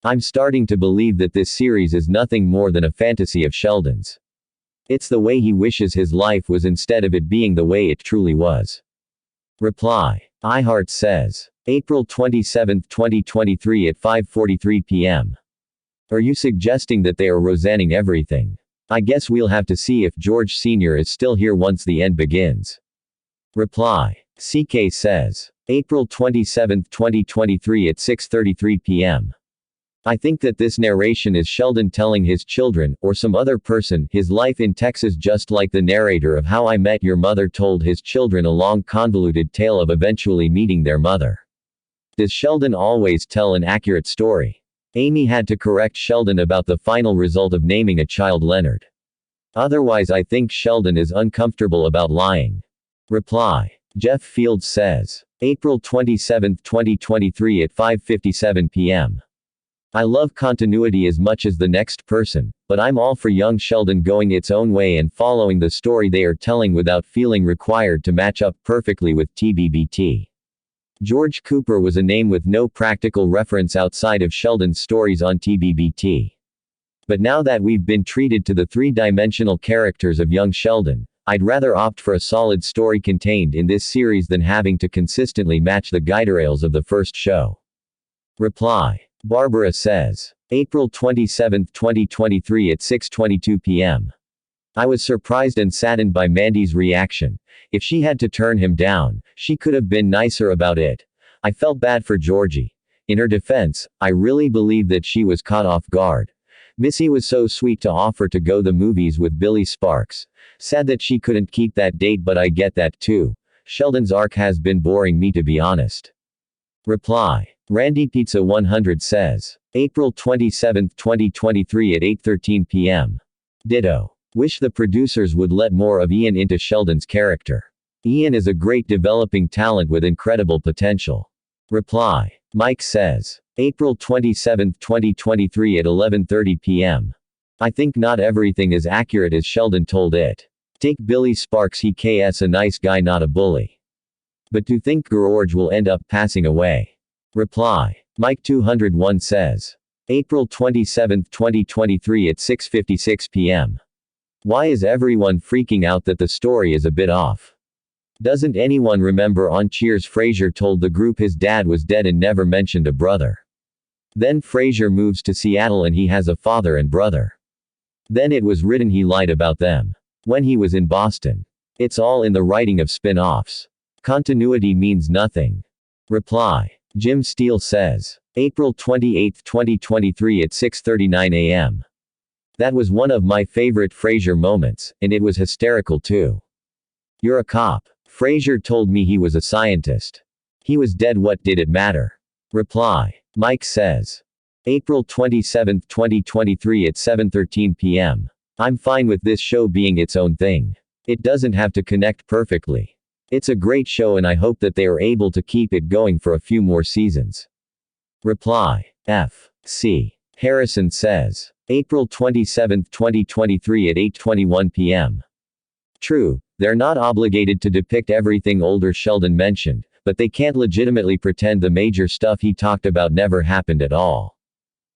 I'm starting to believe that this series is nothing more than a fantasy of Sheldon's. It's the way he wishes his life was instead of it being the way it truly was. Reply. iHeart says. April 27, 2023 at 5:43 p.m. Are you suggesting that they are Roseanning everything? I guess we'll have to see if George Sr. is still here once the end begins. Reply. CK says. April 27, 2023 at 6:33 p.m. I think that this narration is Sheldon telling his children, or some other person, his life in Texas, just like the narrator of How I Met Your Mother told his children a long convoluted tale of eventually meeting their mother. Does Sheldon always tell an accurate story? Amy had to correct Sheldon about the final result of naming a child Leonard. Otherwise, I think Sheldon is uncomfortable about lying. Reply. Jeff Fields says. April 27, 2023 at 5:57 p.m. I love continuity as much as the next person, but I'm all for young Sheldon going its own way and following the story they are telling without feeling required to match up perfectly with TBBT. George Cooper was a name with no practical reference outside of Sheldon's stories on TBBT. But now that we've been treated to the three-dimensional characters of young Sheldon, I'd rather opt for a solid story contained in this series than having to consistently match the guiderails of the first show. Reply. Barbara says. April 27, 2023 at 6:22 p.m. I was surprised and saddened by Mandy's reaction. If she had to turn him down, she could have been nicer about it. I felt bad for Georgie. In her defense, I really believe that she was caught off guard. Missy was so sweet to offer to go the movies with Billy Sparks. Sad that she couldn't keep that date, but I get that too. Sheldon's arc has been boring me, to be honest. Reply. Randy Pizza 100 says. April 27, 2023 at 8:13 p.m. Ditto. Wish the producers would let more of Ian into Sheldon's character. Ian is a great developing talent with incredible potential. Reply. Mike says. April 27, 2023 at 11:30 p.m. I think not everything is accurate as Sheldon told it. Take Billy Sparks, he's a nice guy, not a bully. But to think George will end up passing away. Reply. Mike 201 says. April 27, 2023 at 6:56 p.m. Why is everyone freaking out that the story is a bit off? Doesn't anyone remember on Cheers Frasier told the group his dad was dead and never mentioned a brother? Then Frasier moves to Seattle and he has a father and brother. Then it was written he lied about them when he was in Boston. It's all in the writing of spin-offs. Continuity means nothing. Reply. Jim Steele says. April 28, 2023 at 6:39 a.m. That was one of my favorite Frasier moments, and it was hysterical too. You're a cop. Frasier told me he was a scientist. He was dead, what did it matter? Reply. Mike says. April 27, 2023 at 7:13 p.m. I'm fine with this show being its own thing. It doesn't have to connect perfectly. It's a great show and I hope that they are able to keep it going for a few more seasons. Reply. F. C. Harrison says. April 27, 2023 at 8:21 p.m. True, they're not obligated to depict everything older Sheldon mentioned, but they can't legitimately pretend the major stuff he talked about never happened at all.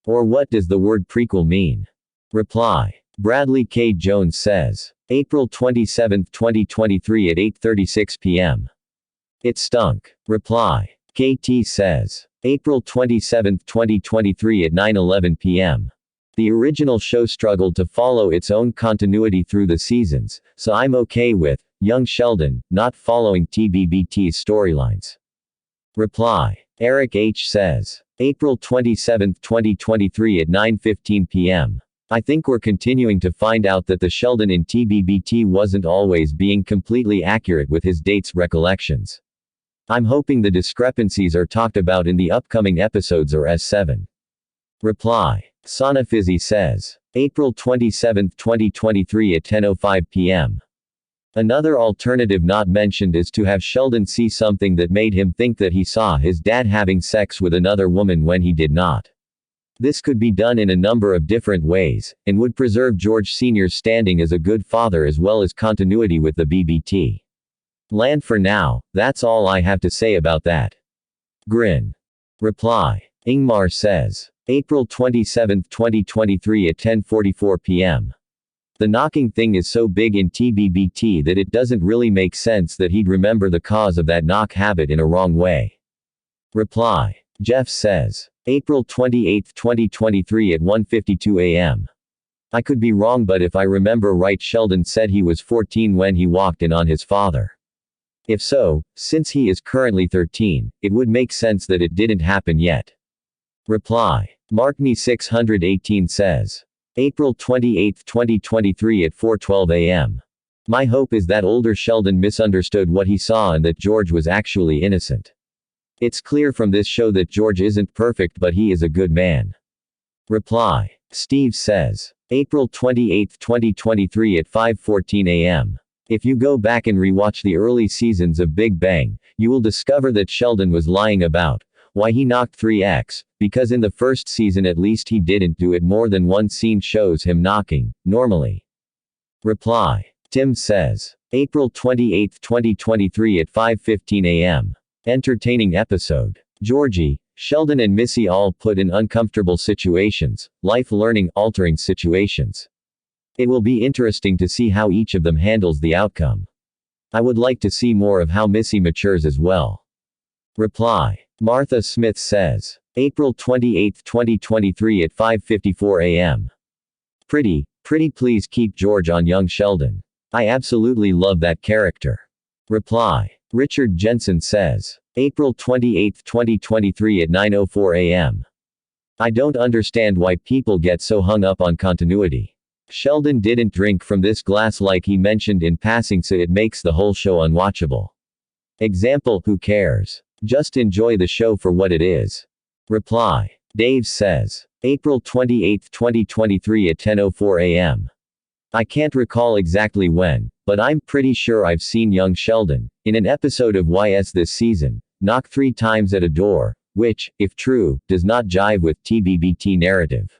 Or what does the word prequel mean? Reply. Bradley K. Jones says. April 27, 2023 at 8:36 p.m. It stunk. Reply. KT says. April 27, 2023 at 9:11 p.m. The original show struggled to follow its own continuity through the seasons, so I'm okay with young Sheldon not following TBBT's storylines. Reply. Eric H. says. April 27, 2023 at 9:15 p.m. I think we're continuing to find out that the Sheldon in TBBT wasn't always being completely accurate with his dates recollections. I'm hoping the discrepancies are talked about in the upcoming episodes or S7. Reply. Sonafizzy says. April 27, 2023 at 10:05 p.m. Another alternative not mentioned is to have Sheldon see something that made him think that he saw his dad having sex with another woman when he did not. This could be done in a number of different ways, and would preserve George Sr.'s standing as a good father as well as continuity with the BBT land. For now, that's all I have to say about that. Grin. Reply. Ingmar says. April 27, 2023 at 10:44 p.m. The knocking thing is so big in TBBT that it doesn't really make sense that he'd remember the cause of that knock habit in a wrong way. Reply. Jeff says. April 28, 2023 at 1:52 a.m. I could be wrong, but if I remember right, Sheldon said he was 14 when he walked in on his father. If so, since he is currently 13, it would make sense that it didn't happen yet. Reply. Markney 618 says. April 28, 2023 at 4:12 a.m. My hope is that older Sheldon misunderstood what he saw and that George was actually innocent. It's clear from this show that George isn't perfect, but he is a good man. Reply. Steve says. April 28, 2023 at 5:14 a.m. If you go back and rewatch the early seasons of Big Bang, you will discover that Sheldon was lying about why he knocked 3x, because in the first season at least he didn't do it. More than one scene shows him knocking, normally. Reply. Tim says. April 28, 2023 at 5:15 a.m. Entertaining episode. Georgie, Sheldon and Missy all put in uncomfortable situations, life-learning, altering situations. It will be interesting to see how each of them handles the outcome. I would like to see more of how Missy matures as well. Reply. Martha Smith says. April 28, 2023 at 5:54 a.m. Pretty please keep George on young Sheldon. I absolutely love that character. Reply. Richard Jensen says. April 28, 2023 at 9:04 a.m. I don't understand why people get so hung up on continuity. Sheldon didn't drink from this glass like he mentioned in passing, so it makes the whole show unwatchable. Example, who cares? Just enjoy the show for what it is. Reply. Dave says. April 28, 2023 at 10:04 a.m. I can't recall exactly when, but I'm pretty sure I've seen young Sheldon, in an episode of YS this season, knock 3 times at a door, which, if true, does not jive with TBBT narrative.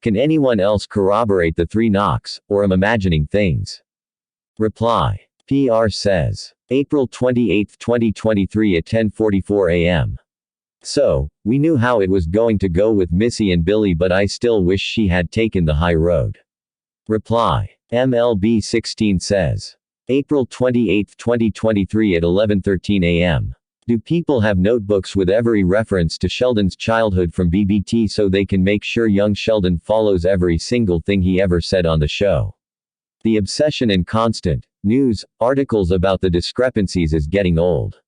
Can anyone else corroborate the 3 knocks, or am imagining things? Reply. PR says. April 28, 2023 at 10:44 a.m. So, we knew how it was going to go with Missy and Billy, but I still wish she had taken the high road. Reply. MLB 16 says. April 28, 2023 at 11:13 a.m. Do people have notebooks with every reference to Sheldon's childhood from BBT so they can make sure young Sheldon follows every single thing he ever said on the show? The obsession and constant news articles about the discrepancies is getting old.